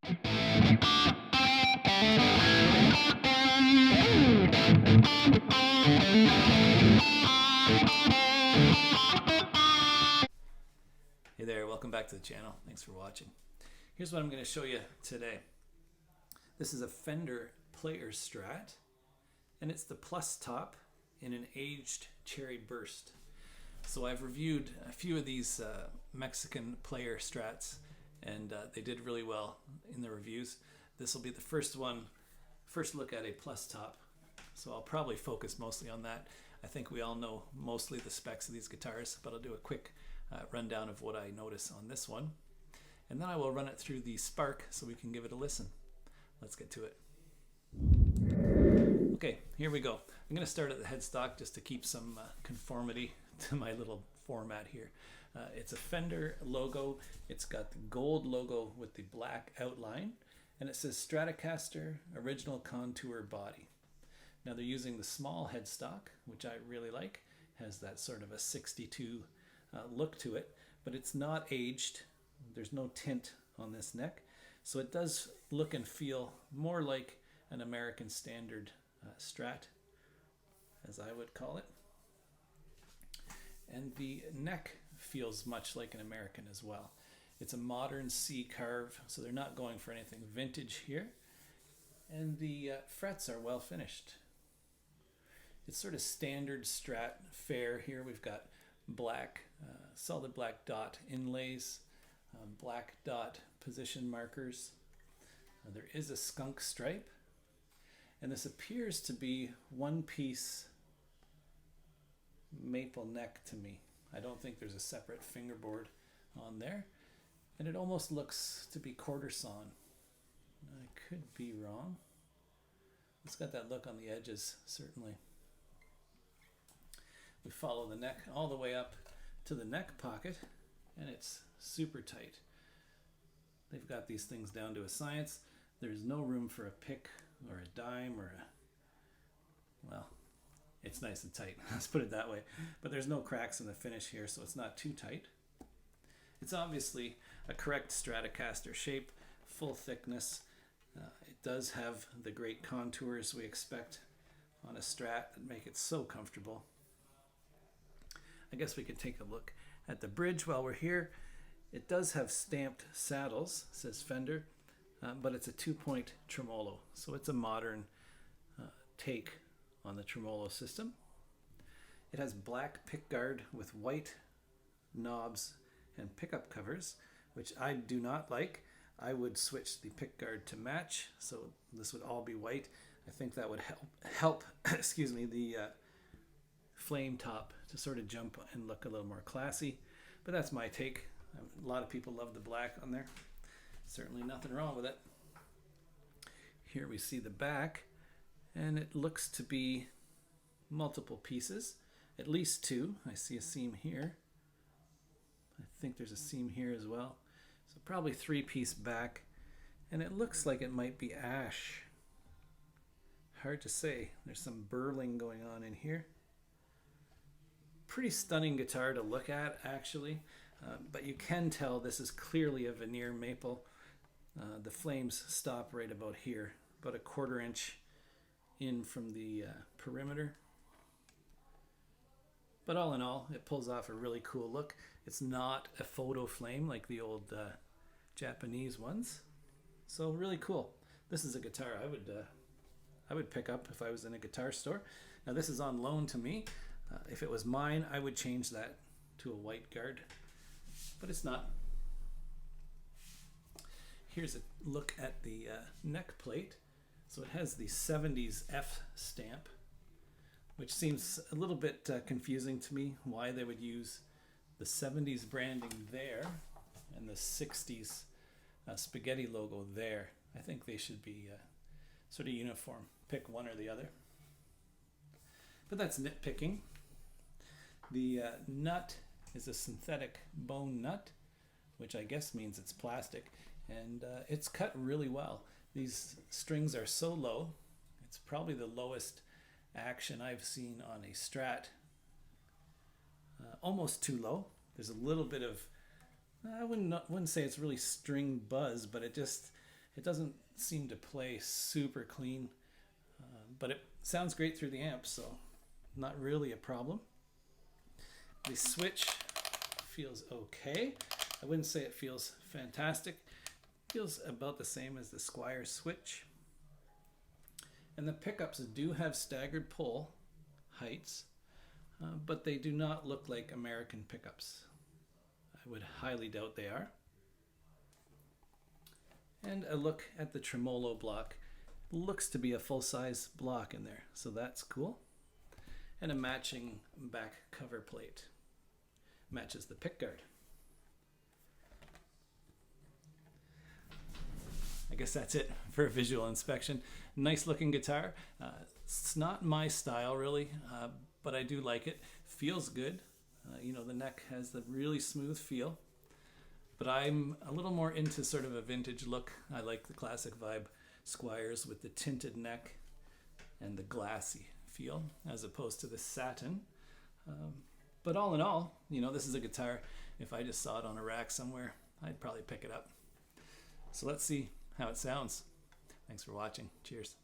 Hey there, welcome back to the channel. Thanks for watching. Here's what I'm going to show you today. This is a Fender Player Strat, and it's the plus top in an aged cherry burst. So I've reviewed a few of these Mexican Player Strats, and they did really well in the reviews. This will be the first look at a plus top. So I'll probably focus mostly on that. I think we all know mostly the specs of these guitars, but I'll do a quick rundown of what I notice on this one. And then I will run it through the Spark so we can give it a listen. Let's get to it. Okay, here we go. I'm going to start at the headstock just to keep some conformity to my little format here. It's a Fender logo. It's got the gold logo with the black outline, and it says Stratocaster Original Contour Body. Now they're using the small headstock, which I really like. Has that sort of a 62 look to it, but it's not aged. There's no tint on this neck, so it does look and feel more like an American standard Strat, as I would call it. And the neck feels much like an American as well. It's a modern C carve, so they're not going for anything vintage here. And the frets are well finished. It's sort of standard Strat fare here. We've got black, solid black dot inlays, black dot position markers. There is a skunk stripe, and this appears to be one piece maple neck to me. I don't think there's a separate fingerboard on there, and it almost looks to be quarter sawn. I could be wrong. It's got that look on the edges, certainly. We follow the neck all the way up to the neck pocket, and it's super tight. They've got these things down to a science. There's no room for a pick or a dime or a, well, it's nice and tight, let's put it that way. But there's no cracks in the finish here, so it's not too tight. It's obviously a correct Stratocaster shape, full thickness. It does have the great contours we expect on a Strat that make it so comfortable. I guess we could take a look at the bridge while we're here. It does have stamped saddles, says Fender, but it's a 2-point tremolo, so it's a modern take on the tremolo system. It has black pickguard with white knobs and pickup covers, which I do not like. I would switch the pickguard to match, so this would all be white. I think that would help excuse me, the flame top to sort of jump and look a little more classy, but that's my take. A lot of people love the black on there. Certainly nothing wrong with it. Here we see the back, and it looks to be multiple pieces, at least two. I see a seam here. I think there's a seam here as well. So probably 3-piece back, and it looks like it might be ash. Hard to say. There's some burling going on in here. Pretty stunning guitar to look at, actually, but you can tell this is clearly a veneer maple. The flames stop right about here, about a 1/4 inch in from the perimeter. But all in all, it pulls off a really cool look. It's not a photo flame like the old Japanese ones, so really cool. This is a guitar I would pick up if I was in a guitar store. Now this is on loan to me. If it was mine, I would change that to a white guard, but it's not. Here's a look at the neck plate. So it has the 70s F stamp, which seems a little bit confusing to me, why they would use the 70s branding there and the 60s spaghetti logo there. I think they should be sort of uniform. Pick one or the other. But that's nitpicking. The nut is a synthetic bone nut, which I guess means it's plastic, and it's cut really well. These strings are so low, it's probably the lowest action I've seen on a Strat. Almost too low. There's a little bit of, I wouldn't say it's really string buzz, but it It doesn't seem to play super clean, but it sounds great through the amp, so not really a problem. The switch feels okay. I wouldn't say it feels fantastic. It feels about the same as the Squier switch. And the pickups do have staggered pull heights, but they do not look like American pickups. I would highly doubt they are. And a look at the tremolo block. Looks to be a full-size block in there, so that's cool. And a matching back cover plate. Matches the pickguard. I guess that's it for a visual inspection. Nice looking guitar. It's not my style really, but I do like it. Feels good. You know, the neck has the really smooth feel. But I'm a little more into sort of a vintage look. I like the classic vibe Squiers with the tinted neck and the glassy feel as opposed to the satin. But all in all, you know, this is a guitar. If I just saw it on a rack somewhere, I'd probably pick it up. So let's see how it sounds. Thanks for watching. Cheers.